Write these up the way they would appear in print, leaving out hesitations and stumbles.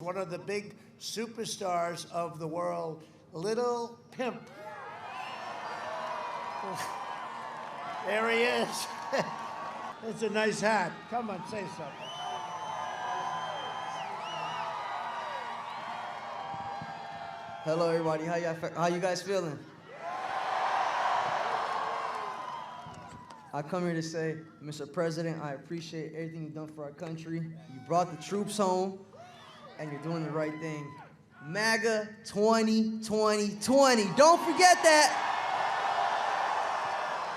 one of the big superstars of the world, Lil Pump. There he is. It's a nice hat. Come on, say something. Hello, everybody. How you guys feeling? I come here to say, Mr. President, I appreciate everything you've done for our country. You brought the troops home, and you're doing the right thing. MAGA 2020. Don't forget that.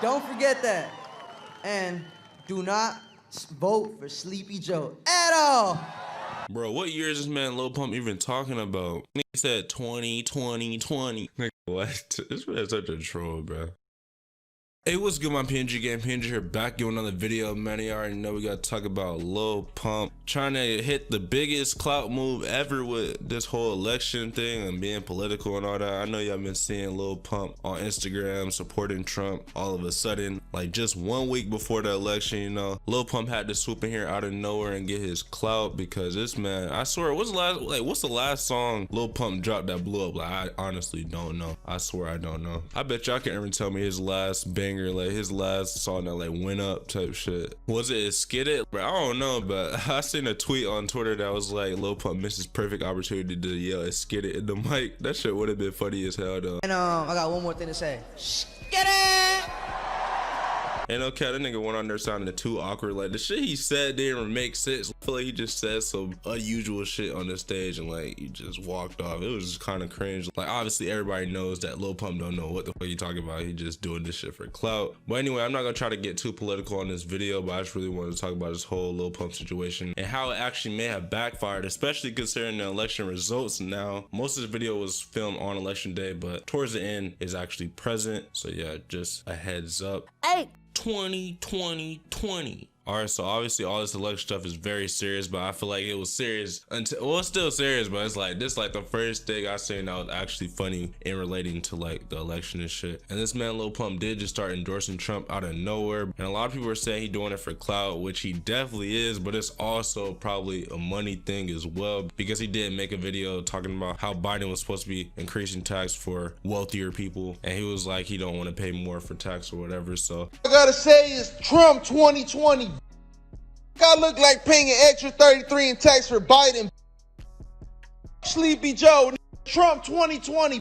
Don't forget that. And do not vote for Sleepy Joe at all. Bro, what year is this man Lil Pump even talking about? He said 2020. What? This man's such a troll, bro. Hey, what's good, my PNG gang? PNG here, back doing another video. Man, you already know we gotta talk about Lil Pump trying to hit the biggest clout move ever with this whole election thing and being political and all that. I know y'all been seeing Lil Pump on Instagram supporting Trump. All of a sudden, like just 1 week before the election, you know, Lil Pump had to swoop in here out of nowhere and get his clout because this man, I swear, what's the last song Lil Pump dropped that blew up? Like, I honestly don't know. I swear I don't know. I bet y'all can ever tell me his last banger, like his last song that like went up type shit. Was it Skid It? Bro, I don't know, but I seen a tweet on Twitter that was like Lil Pump missed his perfect opportunity to yell Skid It in the mic. That shit would have been funny as hell though. And I got one more thing to say. Skid It! Ain't no cat, that nigga went on there sounding too awkward. Like the shit he said didn't even make sense. I feel like he just said some unusual shit on the stage and like he just walked off. It was just kind of cringe. Like obviously everybody knows that Lil Pump don't know what the fuck he talking about. He just doing this shit for clout. But anyway, I'm not gonna try to get too political on this video, but I just really wanted to talk about this whole Lil Pump situation and how it actually may have backfired, especially considering the election results now. Most of this video was filmed on election day, but towards the end is actually present. So yeah, just a heads up. Hey! 2020. All right, so obviously all this election stuff is very serious, but I feel like it was serious until, well, it's still serious, but it's like this like the first thing I seen that was actually funny in relating to like the election and shit. And this man Lil Pump did just start endorsing Trump out of nowhere, and a lot of people are saying he doing it for clout, which he definitely is, but it's also probably a money thing as well, because he did make a video talking about how Biden was supposed to be increasing tax for wealthier people, and he was like he don't want to pay more for tax or whatever. So I gotta say is Trump 2020. I look like paying an extra 33 in tax for Biden. Sleepy Joe, Trump 2020.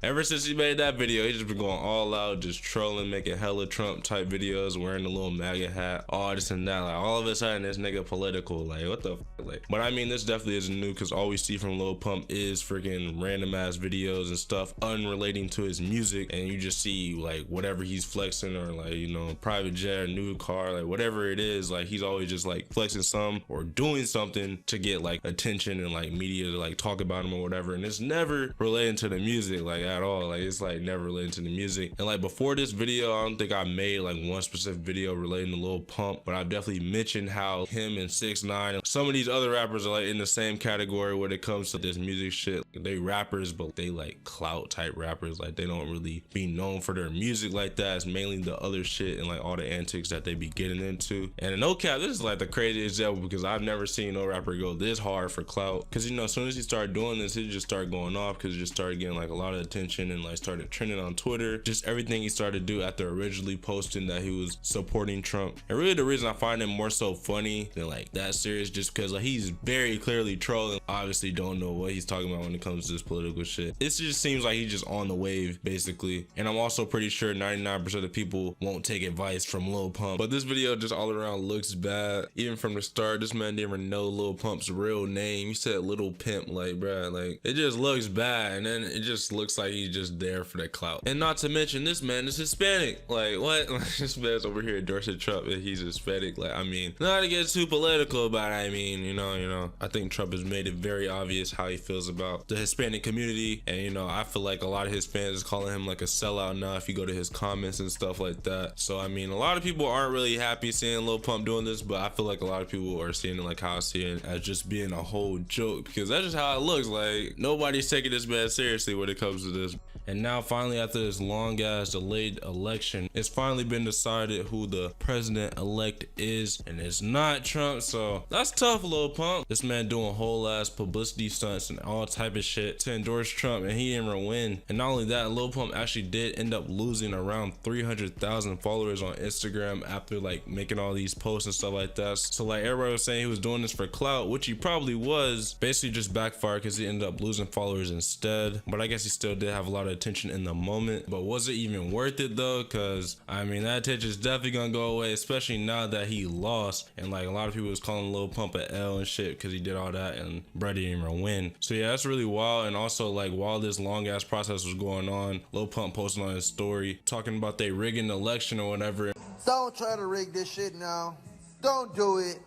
ever since he made that video, he's just been going all out, just trolling, making hella Trump type videos, wearing the little MAGA hat, all this and that. Like all of a sudden, this nigga political. Like what the fuck? Like, but I mean, this definitely isn't new because all we see from Lil Pump is freaking random ass videos and stuff unrelating to his music, and you just see like whatever he's flexing or like, you know, private jet, new car, like whatever it is. Like he's always just like flexing some or doing something to get like attention and like media to like talk about him or whatever, and it's never relating to the music like at all. Like it's like never related to the music. And like before this video, I don't think I made like one specific video relating to Lil Pump, but I've definitely mentioned how him and 6ix9ine and some of these other rappers are like in the same category when it comes to this music shit. They rappers, but they like clout type rappers. Like they don't really be known for their music like that. It's mainly the other shit and like all the antics that they be getting into. And no cap, this is like the craziest example because I've never seen no rapper go this hard for clout. Cause you know, as soon as he started doing this, he just started going off because he just started getting like a lot of attention and like started trending on Twitter. Just everything he started to do after originally posting that he was supporting Trump. And really the reason I find him more so funny than like that serious, just because like he's very clearly trolling. Obviously don't know what he's talking about when it comes to this political shit. It just seems like he's just on the wave basically. And I'm also pretty sure 99% of the people won't take advice from Lil Pump. But this video just all around looks bad. Even from the start, this man didn't even know Lil Pump's real name. He said Lil Pimp, like bruh, like it just looks bad. And then it just looks like he's just there for that clout. And not to mention this man is Hispanic. Like what? This man's over here endorsing Trump and he's Hispanic. Like I mean, not to get too political, but I mean, you know, I think Trump has made it very obvious how he feels about the Hispanic community. And you know, I feel like a lot of his fans is calling him like a sellout now if you go to his comments and stuff like that. So I mean, a lot of people aren't really happy seeing Lil Pump doing this, but I feel like a lot of people are seeing it like how I see it as just being a whole joke, because that's just how it looks. Like nobody's taking this man seriously when it comes to this. And now finally, after this long ass delayed election, it's finally been decided who the president-elect is, and it's not Trump. So that's tough, Lil Pump. This man doing whole ass publicity stunts and all type of shit to endorse Trump, and he didn't even win. And not only that, Lil Pump actually did end up losing around 300,000 followers on Instagram after like making all these posts and stuff like that. So like everybody was saying he was doing this for clout, which he probably was. Basically just backfired because he ended up losing followers instead. But I guess he still did have a lot of attention in the moment. But was it even worth it though? Because I mean, that attention is definitely gonna go away, especially now that he lost. And like a lot of people was calling Lil Pump an L and shit because he did all that and Brett didn't even win. So yeah, that's really wild. And also like while this long ass process was going on, Lil Pump posted on his story talking about they rigging the election or whatever. Don't try to rig this shit now. Don't do it.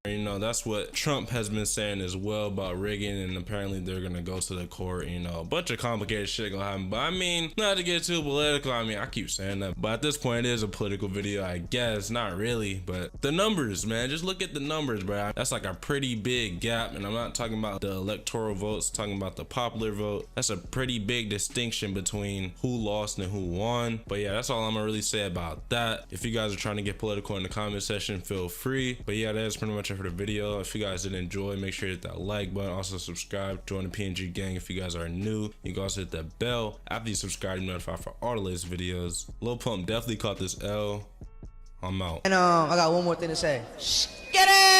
You know, that's what Trump has been saying as well about rigging, and apparently they're gonna go to the court. You know, a bunch of complicated shit gonna happen. But I mean, not to get too political, I mean, I keep saying that, but at this point it is a political video, I guess. Not really, but the numbers, man, just look at the numbers, bro. That's like a pretty big gap, and I'm not talking about the electoral votes, talking about the popular vote. That's a pretty big distinction between who lost and who won. But yeah, that's all I'm gonna really say about that. If you guys are trying to get political in the comment section, feel free. But yeah, that is pretty much it for the video. If you guys did enjoy, make sure to hit that like button. Also subscribe, join the PNG gang if you guys are new. You can also hit that bell after you subscribe to be notified for all the latest videos. Lil Pump definitely caught this L. I'm out. And I got one more thing to say. Get it!